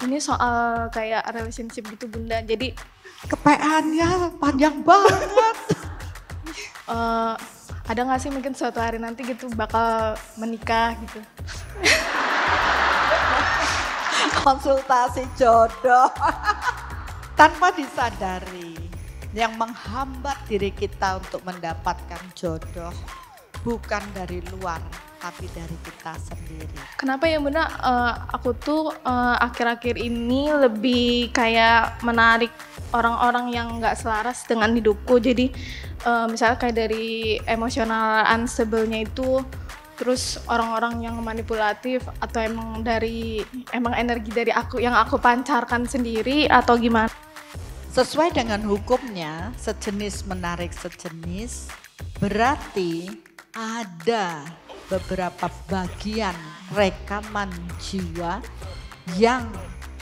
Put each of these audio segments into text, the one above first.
Ini soal kayak relationship gitu Bunda. Jadi kepeannya panjang banget. Ada gak sih mungkin suatu hari nanti gitu bakal menikah gitu? Konsultasi jodoh. Tanpa disadari, yang menghambat diri kita untuk mendapatkan jodoh bukan dari luar, tapi dari kita sendiri. Kenapa ya Bunda, aku tuh akhir-akhir ini lebih kayak menarik orang-orang yang gak selaras dengan hidupku. Jadi misalnya kayak dari emosional unstable-nya itu, terus orang-orang yang manipulatif, atau emang energi dari aku yang aku pancarkan sendiri atau gimana? Sesuai dengan hukumnya, sejenis menarik sejenis, berarti ada beberapa bagian rekaman jiwa yang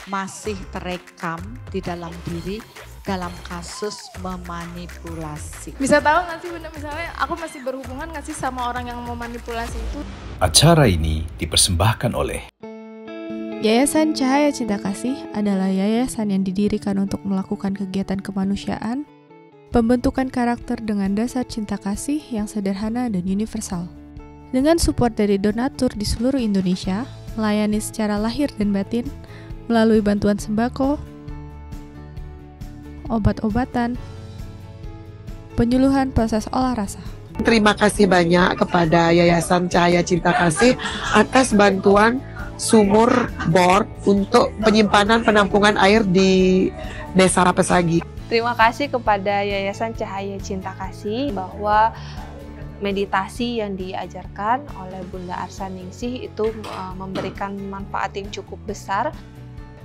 masih terekam di dalam diri dalam kasus memanipulasi. Bisa tahu nggak sih Bunda, misalnya aku masih berhubungan nggak sih sama orang yang memanipulasi itu? Acara ini dipersembahkan oleh Yayasan Cahaya Cinta Kasih adalah yayasan yang didirikan untuk melakukan kegiatan kemanusiaan, pembentukan karakter dengan dasar cinta kasih yang sederhana dan universal. Dengan support dari donatur di seluruh Indonesia, melayani secara lahir dan batin, melalui bantuan sembako, obat-obatan, penyuluhan proses olah rasa. Terima kasih banyak kepada Yayasan Cahaya Cinta Kasih atas bantuan sumur bor untuk penyimpanan penampungan air di Desa Rapesagi. Terima kasih kepada Yayasan Cahaya Cinta Kasih bahwa meditasi yang diajarkan oleh Bunda Arsaningsih itu memberikan manfaat yang cukup besar.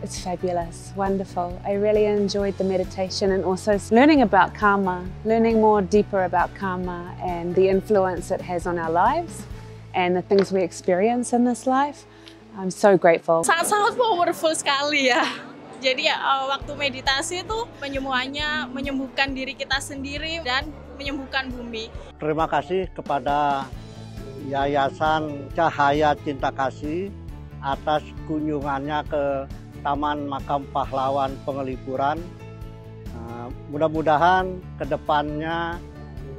It's fabulous, wonderful. I really enjoyed the meditation and also learning about karma, learning more deeper about karma and the influence it has on our lives and the things we experience in this life. I'm so grateful. Sangat-sangat powerful sekali ya. Jadi waktu meditasi itu penyembuhannya menyembuhkan diri kita sendiri dan menyembuhkan bumi. Terima kasih kepada Yayasan Cahaya Cinta Kasih atas kunjungannya ke Taman Makam Pahlawan Pengelipuran. Mudah-mudahan ke depannya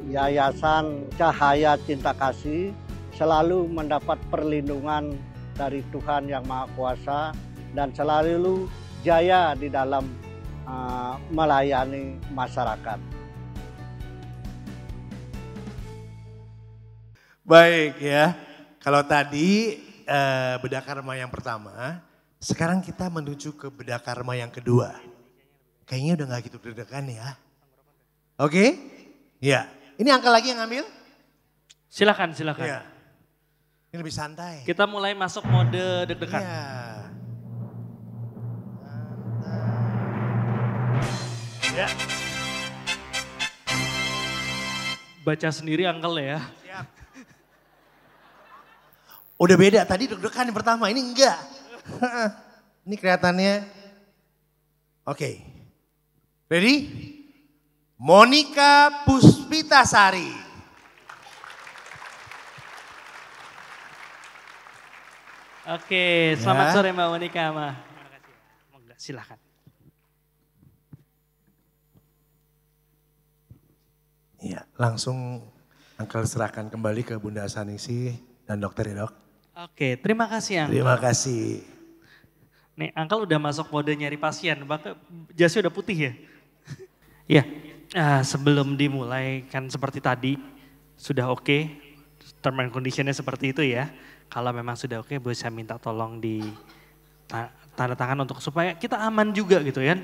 Yayasan Cahaya Cinta Kasih selalu mendapat perlindungan dari Tuhan Yang Maha Kuasa dan selalu jaya di dalam melayani masyarakat. Baik ya, kalau tadi bedah karma yang pertama, sekarang kita menuju ke bedah karma yang kedua. Kayaknya udah gak gitu deg-degan ya. Oke? Ya, ini angka lagi yang ngambil? Silakan. Ya. Ini lebih santai. Kita mulai masuk mode deg-degan. Iya. Ya. Baca sendiri Uncle ya. Siap. Udah beda, tadi deg-degan yang pertama, ini enggak. Ini kelihatannya. Oke. Ready? Monica Puspitasari. Oke, selamat sore Mbak Monica. Terima kasih. Silakan. Iya, langsung Uncle serahkan kembali ke Bunda Arsaningsih dan dokter ya dok. Oke, terima kasih Uncle. Terima kasih. Nih Uncle udah masuk mode nyari pasien, bahkan jasnya udah putih ya. Iya, sebelum dimulai kan seperti tadi, sudah oke, term and conditionnya seperti itu ya. Kalau memang sudah oke, boleh saya minta tolong di tanda tangan untuk supaya kita aman juga gitu ya.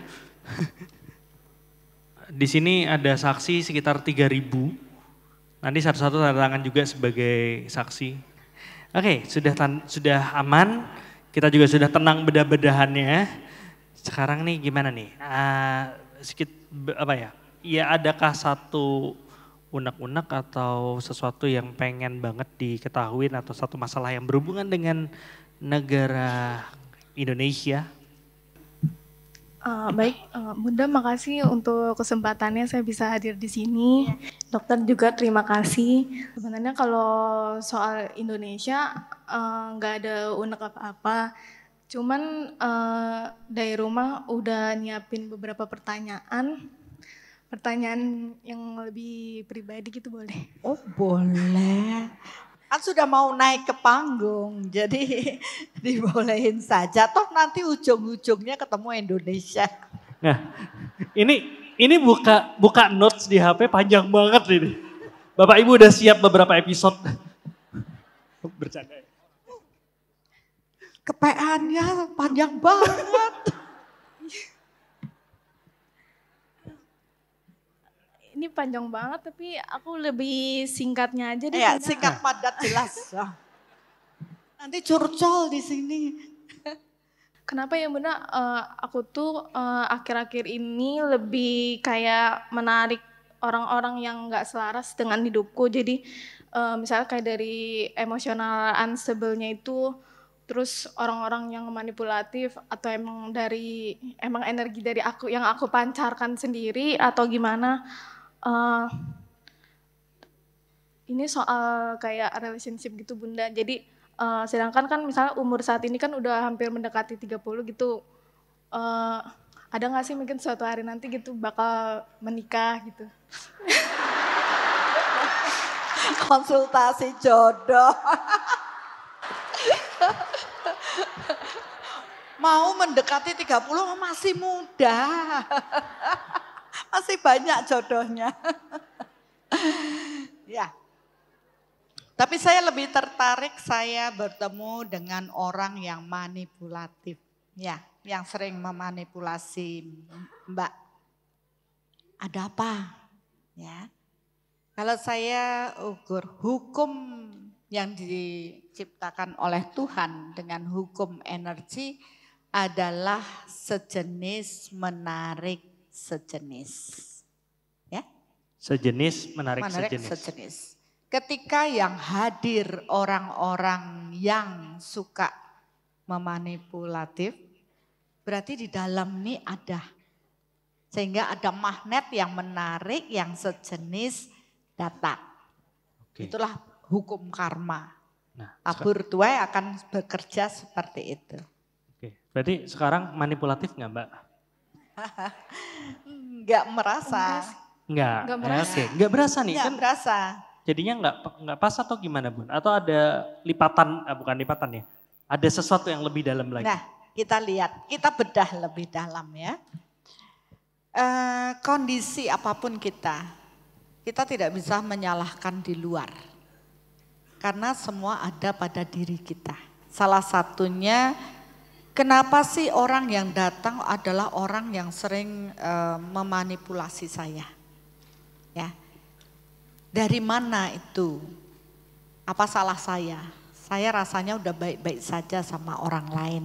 Di sini ada saksi sekitar 3.000. Nanti satu-satu tanda tangan juga sebagai saksi. Oke, sudah aman. Kita juga sudah tenang bedah-bedahannya. Sekarang nih gimana nih? Ya adakah satu unek-unek atau sesuatu yang pengen banget diketahui atau satu masalah yang berhubungan dengan negara Indonesia? Baik, Bunda makasih untuk kesempatannya saya bisa hadir di sini. Dokter juga terima kasih. Sebenarnya kalau soal Indonesia nggak ada unek apa-apa. Cuman dari rumah udah nyiapin beberapa pertanyaan yang lebih pribadi gitu boleh? Oh boleh. Kan sudah mau naik ke panggung, jadi dibolehin saja. Toh nanti ujung-ujungnya ketemu Indonesia. Nah, ini buka notes di HP panjang banget ini. Bapak Ibu udah siap beberapa episode. Bercanda. Kepeannya panjang banget. Ini panjang banget tapi aku lebih singkatnya aja deh. Ya, singkat padat jelas. Nanti curcol di sini. Kenapa ya Bunda, aku tuh akhir-akhir ini lebih kayak menarik orang-orang yang gak selaras dengan hidupku. Jadi misalnya kayak dari emosional unstable-nya itu, terus orang-orang yang manipulatif atau emang energi dari aku yang aku pancarkan sendiri atau gimana. Ini soal kayak relationship gitu Bunda. Jadi sedangkan kan misalnya umur saat ini kan udah hampir mendekati 30 gitu. Ada gak sih mungkin suatu hari nanti gitu bakal menikah gitu. Konsultasi jodoh. Mau mendekati 30 masih muda. Masih banyak jodohnya. Ya. Tapi saya lebih tertarik saya bertemu dengan orang yang manipulatif. Ya, yang sering memanipulasi Mbak. Ada apa? Ya. Kalau saya ukur hukum yang diciptakan oleh Tuhan dengan hukum energi adalah sejenis menarik sejenis. Ya? Sejenis menarik sejenis. Ketika yang hadir orang-orang yang suka memanipulatif, berarti di dalam ini ada. Sehingga ada magnet yang menarik, yang sejenis datang. Oke. Itulah hukum karma. Nah, Abur tuai akan bekerja seperti itu. Oke. Berarti sekarang manipulatif nggak Mbak? Enggak merasa. Enggak. Nggak merasa. Oke, enggak berasa nih Enggak kan? merasa. Jadinya enggak pas atau gimana Bun? Atau ada lipatan, bukan lipatan ya? Ada sesuatu yang lebih dalam lagi? Nah, kita lihat, kita bedah lebih dalam ya. Kondisi apapun kita tidak bisa menyalahkan di luar. Karena semua ada pada diri kita. Salah satunya, kenapa sih orang yang datang adalah orang yang sering memanipulasi saya? Ya. Dari mana itu? Apa salah saya? Saya rasanya udah baik-baik saja sama orang lain.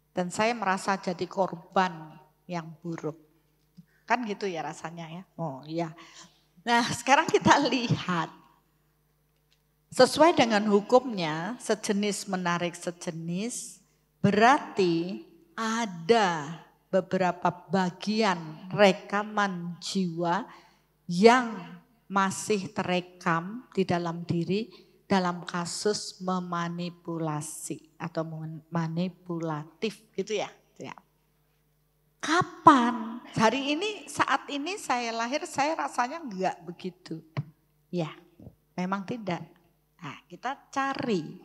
Dan saya merasa jadi korban yang buruk. Kan gitu ya rasanya ya? Oh iya. Nah sekarang kita lihat. Sesuai dengan hukumnya, sejenis menarik sejenis, berarti ada beberapa bagian rekaman jiwa yang masih terekam di dalam diri dalam kasus memanipulasi atau manipulatif gitu ya. Kapan? Hari ini, saat ini saya lahir, saya rasanya enggak begitu. Ya, memang tidak. Nah, kita cari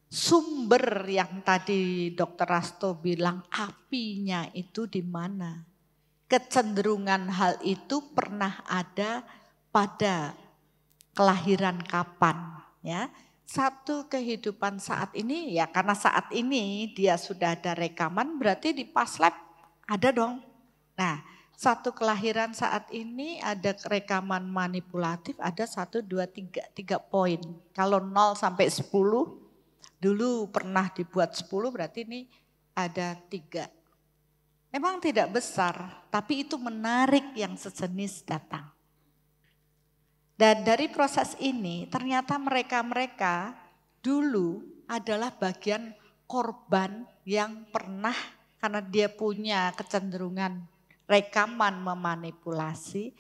sumber yang tadi Dr. Rasto bilang apinya itu di mana. Kecenderungan hal itu pernah ada pada kelahiran kapan, ya. Satu kehidupan saat ini, ya karena saat ini dia sudah ada rekaman, berarti di past life ada dong. Nah, satu kelahiran saat ini ada rekaman manipulatif, ada 1, 2, 3 poin. Kalau 0 sampai 10, dulu pernah dibuat 10 berarti ini ada 3. Memang tidak besar, tapi itu menarik yang sejenis datang. Dan dari proses ini ternyata mereka dulu adalah bagian korban yang pernah karena dia punya kecenderungan rekaman memanipulasi.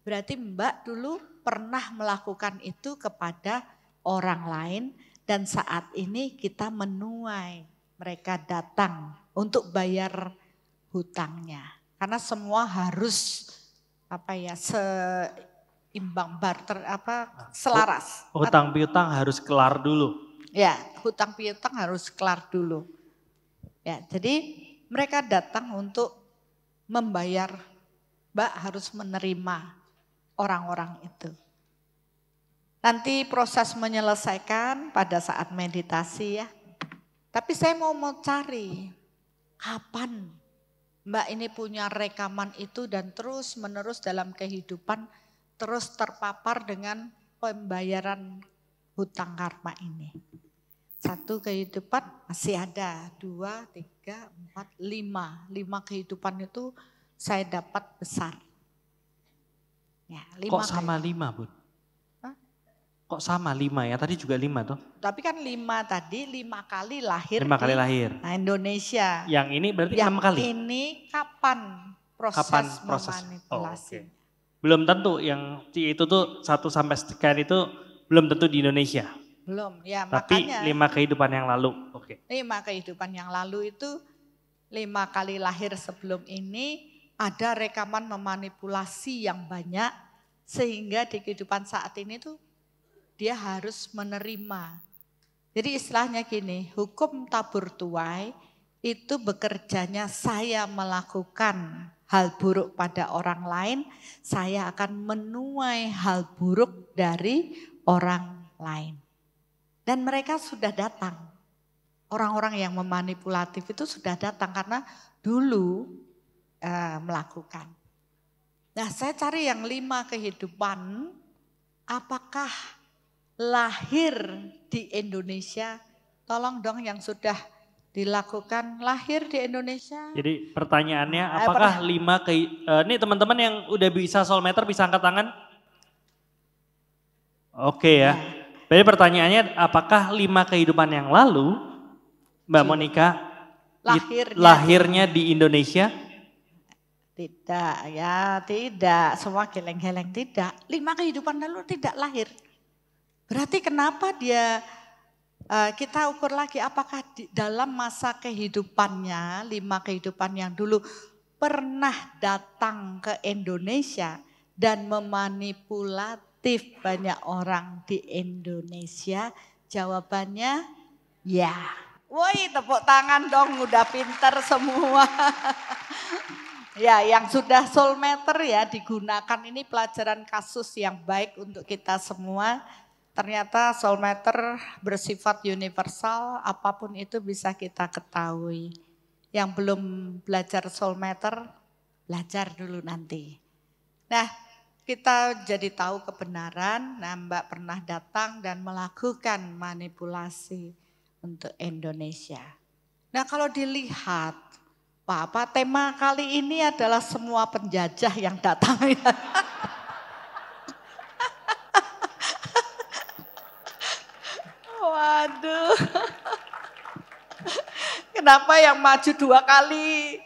Berarti Mbak dulu pernah melakukan itu kepada orang lain dan saat ini kita menuai mereka datang untuk bayar hutangnya. Karena semua harus seimbang, barter, selaras. Hutang piutang harus kelar dulu. Ya, hutang piutang harus kelar dulu. Ya, jadi mereka datang untuk membayar, Mbak harus menerima orang-orang itu. Nanti proses menyelesaikan pada saat meditasi ya. Tapi saya mau cari kapan Mbak ini punya rekaman itu dan terus menerus dalam kehidupan terus terpapar dengan pembayaran hutang karma ini. 1 kehidupan masih ada, 2, 3, 4, 5. 5 kehidupan itu saya dapat besar. Ya, 5 Kok sama 5 Bun? Kok sama 5 ya? Tadi juga 5 tuh. Tapi kan 5 tadi 5 kali lahir 5 kali lahir. Nah, Indonesia. Yang ini berarti yang 6 kali? Ini kapan proses memanipulasi? Okay. Belum tentu yang itu tuh 1 sampai sekian itu belum tentu di Indonesia. Belum, ya tapi makanya. 5 kehidupan yang lalu. Oke. 5 kehidupan yang lalu itu 5 kali lahir sebelum ini ada rekaman memanipulasi yang banyak sehingga di kehidupan saat ini tuh dia harus menerima. Jadi istilahnya gini, hukum tabur tuai itu bekerjanya saya melakukan hal buruk pada orang lain, saya akan menuai hal buruk dari orang lain. Dan mereka sudah datang. Orang-orang yang memanipulatif itu sudah datang karena dulu melakukan. Nah saya cari yang 5 kehidupan, apakah lahir di Indonesia, tolong dong yang sudah dilakukan lahir di Indonesia. Jadi pertanyaannya apakah 5 ini teman-teman yang udah bisa soul meter bisa angkat tangan? Oke ya. Jadi pertanyaannya apakah 5 kehidupan yang lalu Mbak Monica lahirnya di Indonesia? Tidak ya, tidak. Semua geleng-geleng tidak. 5 kehidupan lalu tidak lahir. Berarti kenapa dia, kita ukur lagi apakah dalam masa kehidupannya, 5 kehidupan yang dulu pernah datang ke Indonesia dan memanipulatif banyak orang di Indonesia? Jawabannya ya. Woi tepuk tangan dong, udah pinter semua. Ya yang sudah soul meter ya digunakan, ini pelajaran kasus yang baik untuk kita semua. Ternyata soul meter bersifat universal, apapun itu bisa kita ketahui. Yang belum belajar soul meter, belajar dulu nanti. Nah, kita jadi tahu kebenaran. Nah, Mbak pernah datang dan melakukan manipulasi untuk Indonesia. Nah, kalau dilihat, Pak, tema kali ini adalah semua penjajah yang datang. Waduh, kenapa yang maju 2 kali?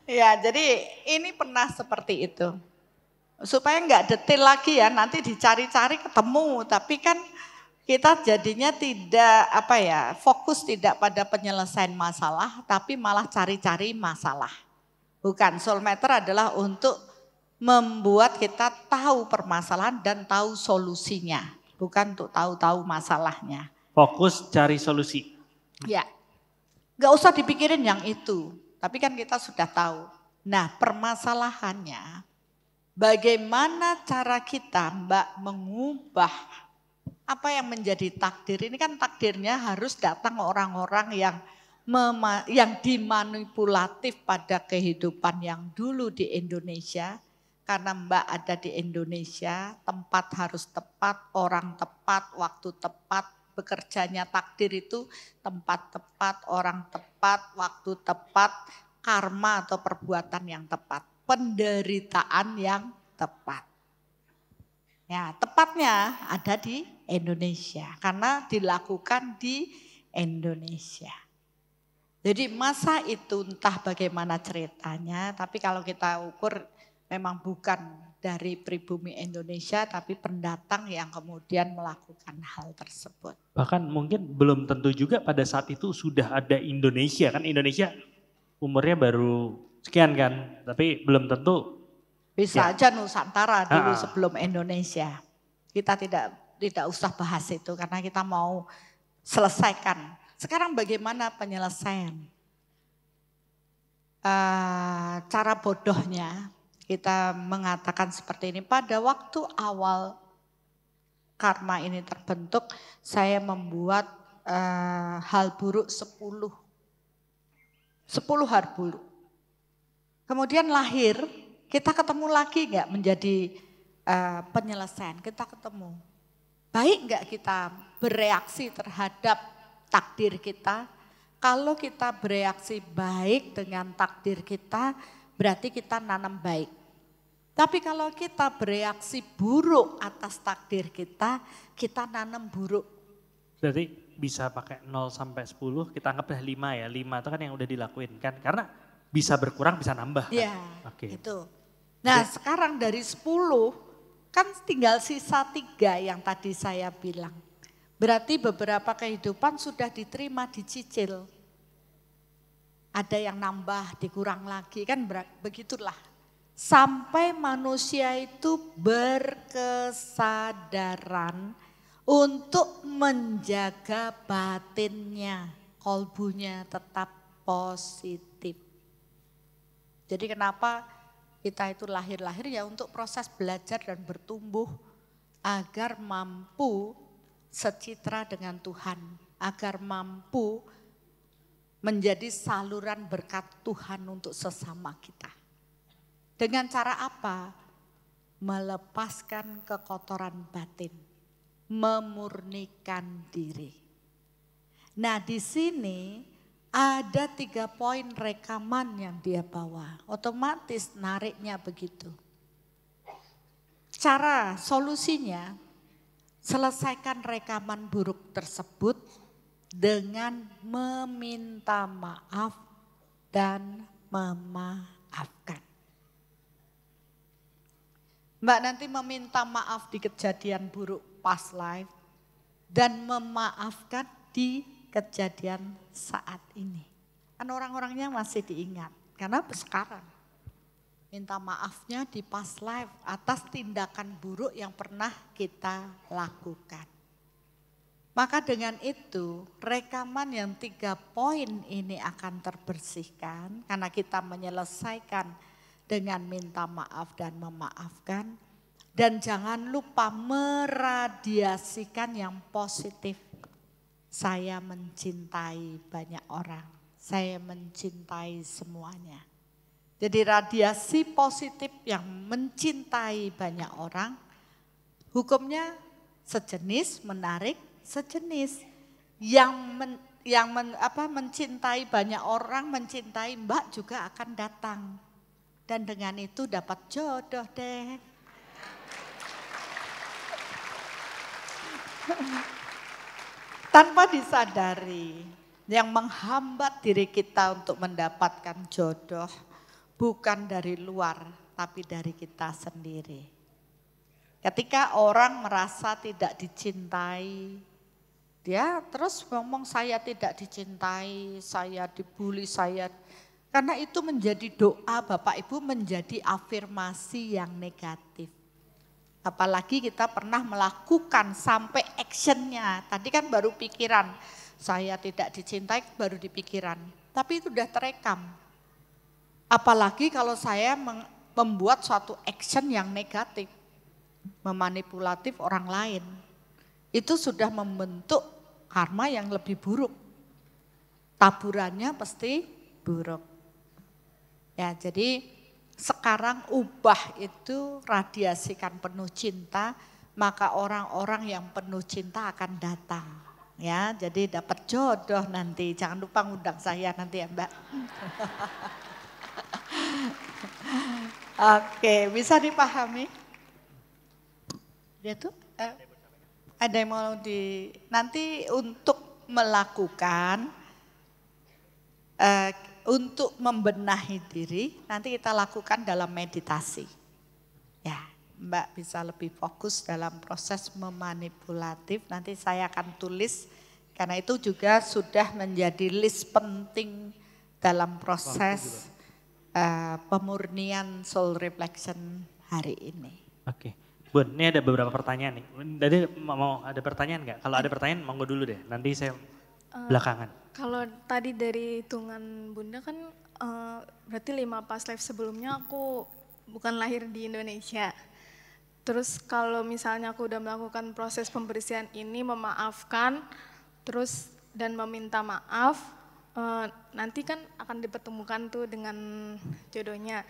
Ya, jadi ini pernah seperti itu. Supaya nggak detail lagi ya, nanti dicari-cari ketemu. Tapi kan kita jadinya tidak fokus tidak pada penyelesaian masalah, tapi malah cari-cari masalah. Bukan, soul meter adalah untuk membuat kita tahu permasalahan dan tahu solusinya, bukan untuk tahu-tahu masalahnya. Fokus cari solusi. Ya, gak usah dipikirin yang itu, tapi kan kita sudah tahu. Nah permasalahannya, bagaimana cara kita Mbak mengubah apa yang menjadi takdir. Ini kan takdirnya harus datang orang-orang yang dimanipulatif pada kehidupan yang dulu di Indonesia. Karena Mbak ada di Indonesia, tempat harus tepat, orang tepat, waktu tepat, bekerjanya takdir itu tempat tepat, orang tepat, waktu tepat, karma atau perbuatan yang tepat, penderitaan yang tepat. Ya, tepatnya ada di Indonesia karena dilakukan di Indonesia. Jadi masa itu entah bagaimana ceritanya, tapi kalau kita ukur memang bukan dari pribumi Indonesia, tapi pendatang yang kemudian melakukan hal tersebut. Bahkan mungkin belum tentu juga pada saat itu sudah ada Indonesia, kan Indonesia umurnya baru sekian kan, tapi belum tentu. Bisa aja Nusantara dulu sebelum Indonesia. Kita tidak usah bahas itu karena kita mau selesaikan. Sekarang bagaimana penyelesaian? Cara bodohnya kita mengatakan seperti ini, pada waktu awal karma ini terbentuk, saya membuat hal buruk 10 hal buruk. Kemudian lahir, kita ketemu lagi nggak menjadi penyelesaian, kita ketemu. Baik nggak kita bereaksi terhadap takdir kita? Kalau kita bereaksi baik dengan takdir kita, berarti kita nanam baik. Tapi kalau kita bereaksi buruk atas takdir kita nanam buruk. Berarti bisa pakai 0 sampai 10, kita anggaplah 5 ya. 5 itu kan yang udah dilakuin kan. Karena bisa berkurang, bisa nambah. Iya, Oke. itu. Nah sekarang dari 10, kan tinggal sisa 3 yang tadi saya bilang. Berarti beberapa kehidupan sudah diterima, dicicil. Ada yang nambah, dikurang lagi, kan begitulah. Sampai manusia itu berkesadaran untuk menjaga batinnya, kolbunya tetap positif. Jadi kenapa kita itu lahir-lahir ya untuk proses belajar dan bertumbuh agar mampu secitra dengan Tuhan, agar mampu menjadi saluran berkat Tuhan untuk sesama kita. Dengan cara apa? Melepaskan kekotoran batin, memurnikan diri. Nah di sini ada 3 poin rekaman yang dia bawa, otomatis nariknya begitu. Cara solusinya, selesaikan rekaman buruk tersebut dengan meminta maaf dan memaafkan. Mbak nanti meminta maaf di kejadian buruk past life dan memaafkan di kejadian saat ini. Kan orang-orangnya masih diingat karena sekarang minta maafnya di past life atas tindakan buruk yang pernah kita lakukan. Maka dengan itu rekaman yang 3 poin ini akan terbersihkan karena kita menyelesaikan dengan minta maaf dan memaafkan. Dan jangan lupa meradiasikan yang positif. Saya mencintai banyak orang, saya mencintai semuanya. Jadi radiasi positif yang mencintai banyak orang, hukumnya sejenis, menarik, sejenis. Yang mencintai banyak orang, mencintai Mbak juga akan datang. Dan dengan itu dapat jodoh deh. Tanpa disadari, yang menghambat diri kita untuk mendapatkan jodoh bukan dari luar, tapi dari kita sendiri. Ketika orang merasa tidak dicintai, dia terus ngomong saya tidak dicintai, saya dibully, karena itu menjadi doa Bapak Ibu, menjadi afirmasi yang negatif. Apalagi kita pernah melakukan sampai actionnya. Tadi kan baru pikiran, saya tidak dicintai baru di pikiran. Tapi itu sudah terekam. Apalagi kalau saya membuat suatu action yang negatif. Memanipulatif orang lain. Itu sudah membentuk karma yang lebih buruk. Taburannya pasti buruk. Ya jadi sekarang ubah itu radiasikan penuh cinta, maka orang-orang yang penuh cinta akan datang. Ya, jadi dapat jodoh nanti. Jangan lupa ngundang saya nanti ya Mbak. Oke, bisa dipahami? Dia tuh ada yang mau nanti untuk melakukan untuk membenahi diri, nanti kita lakukan dalam meditasi. Ya, Mbak bisa lebih fokus dalam proses memanipulatif. Nanti saya akan tulis, karena itu juga sudah menjadi list penting dalam proses pemurnian soul reflection hari ini. Oke, Bun, ini ada beberapa pertanyaan nih. Tadi mau ada pertanyaan nggak? Kalau ada pertanyaan, monggo dulu deh. Nanti saya belakangan. Kalau tadi dari hitungan Bunda kan berarti 5 past life sebelumnya aku bukan lahir di Indonesia. Terus kalau misalnya aku udah melakukan proses pembersihan ini, memaafkan, terus dan meminta maaf, nanti kan akan dipertemukan tuh dengan jodohnya.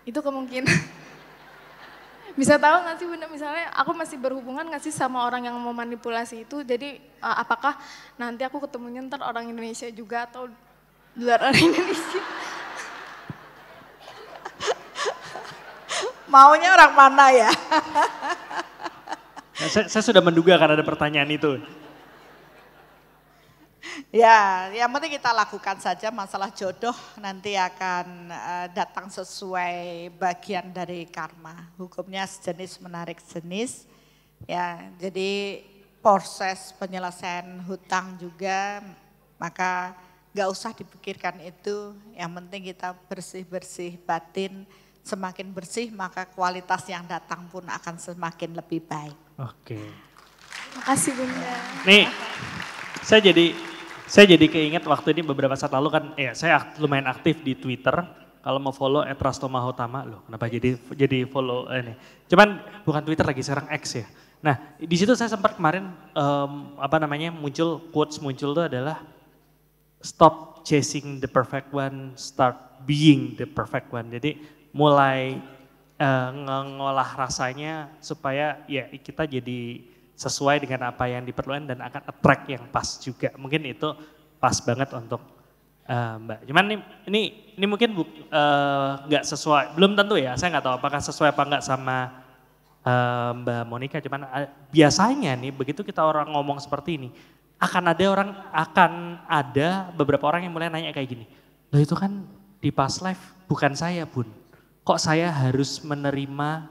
Itu kemungkinan. Bisa tahu nggak sih Bunda, misalnya aku masih berhubungan nggak sih sama orang yang memanipulasi itu, jadi apakah nanti aku ketemunya ntar orang Indonesia juga atau luar orang Indonesia? Maunya orang mana ya? Nah, saya sudah menduga akan ada pertanyaan itu. Ya, yang penting kita lakukan saja. Masalah jodoh nanti akan datang sesuai bagian dari karma. Hukumnya sejenis menarik jenis. Ya, jadi proses penyelesaian hutang juga, maka gak usah dipikirkan itu. Yang penting kita bersih-bersih batin. Semakin bersih maka kualitas yang datang pun akan semakin lebih baik. Oke. Makasih Bunda. Nih, saya jadi keinget waktu ini beberapa saat lalu kan, ya saya lumayan aktif di Twitter. Kalau mau follow @rastomahotama, loh kenapa jadi follow ini. Cuman bukan Twitter lagi, sekarang X ya. Nah di situ saya sempat kemarin quotes muncul itu adalah stop chasing the perfect one, start being the perfect one. Jadi mulai ngolah rasanya supaya ya kita jadi sesuai dengan apa yang diperlukan dan akan attract yang pas juga. Mungkin itu pas banget untuk Mbak. Cuman ini mungkin nggak sesuai, belum tentu ya. Saya nggak tahu apakah sesuai apa nggak sama Mbak Monica. Cuman biasanya nih begitu kita orang ngomong seperti ini, akan ada beberapa orang yang mulai nanya kayak gini. Loh itu kan di past life bukan saya Bun. Kok saya harus menerima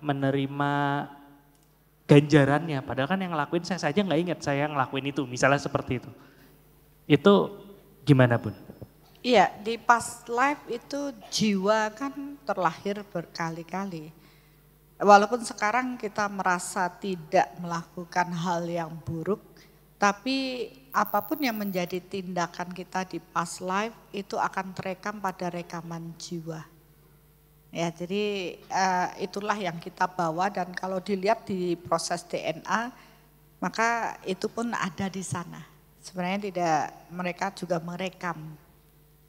menerima ganjarannya, padahal kan yang ngelakuin saya saja nggak ingat saya ngelakuin itu, misalnya seperti itu. Itu gimana Bun? Iya, di past life itu jiwa kan terlahir berkali-kali. Walaupun sekarang kita merasa tidak melakukan hal yang buruk, tapi apapun yang menjadi tindakan kita di past life itu akan terekam pada rekaman jiwa. Ya, jadi itulah yang kita bawa dan kalau dilihat di proses DNA, maka itu pun ada di sana. Sebenarnya mereka juga merekam.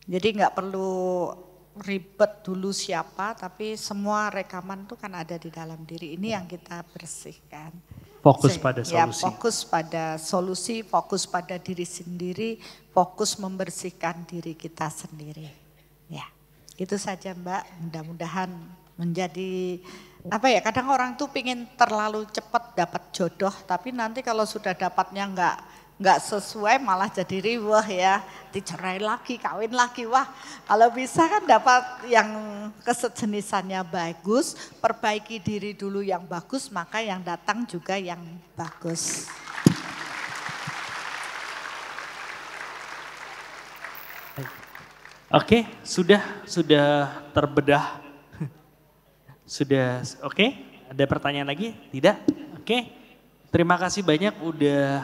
Jadi nggak perlu ribet dulu siapa, tapi semua rekaman itu kan ada di dalam diri. Ini yang kita bersihkan. Fokus pada solusi. Ya, fokus pada solusi, fokus pada diri sendiri, fokus membersihkan diri kita sendiri. Ya. Itu saja Mbak, mudah-mudahan menjadi kadang orang tuh pingin terlalu cepat dapat jodoh, tapi nanti kalau sudah dapatnya nggak sesuai malah jadi riweh ya, dicerai lagi, kawin lagi, wah kalau bisa kan dapat yang kesejenisannya bagus, perbaiki diri dulu yang bagus, maka yang datang juga yang bagus. Oke, sudah terbedah. Sudah oke? Ada pertanyaan lagi? Tidak? Oke. Terima kasih banyak udah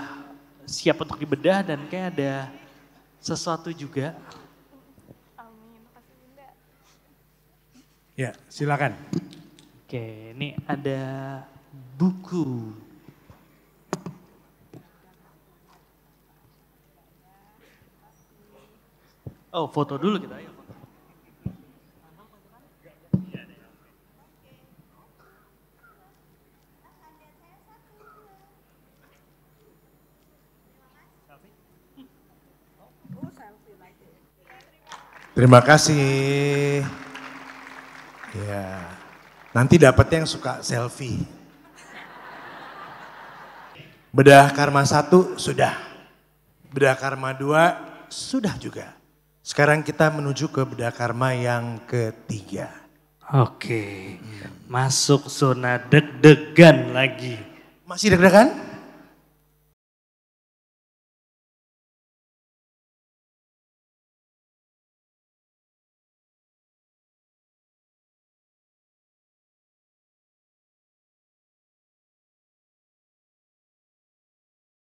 siap untuk dibedah dan kayak ada sesuatu juga. Ya, silakan. Oke, ini ada buku. Oh, foto dulu kita. Ayo. Terima kasih. Ya, nanti dapetnya yang suka selfie. Bedah karma 1 sudah. Bedah karma 2 sudah juga. Sekarang kita menuju ke bedah karma yang ketiga. Oke, masuk zona deg-degan lagi. Masih deg-degan?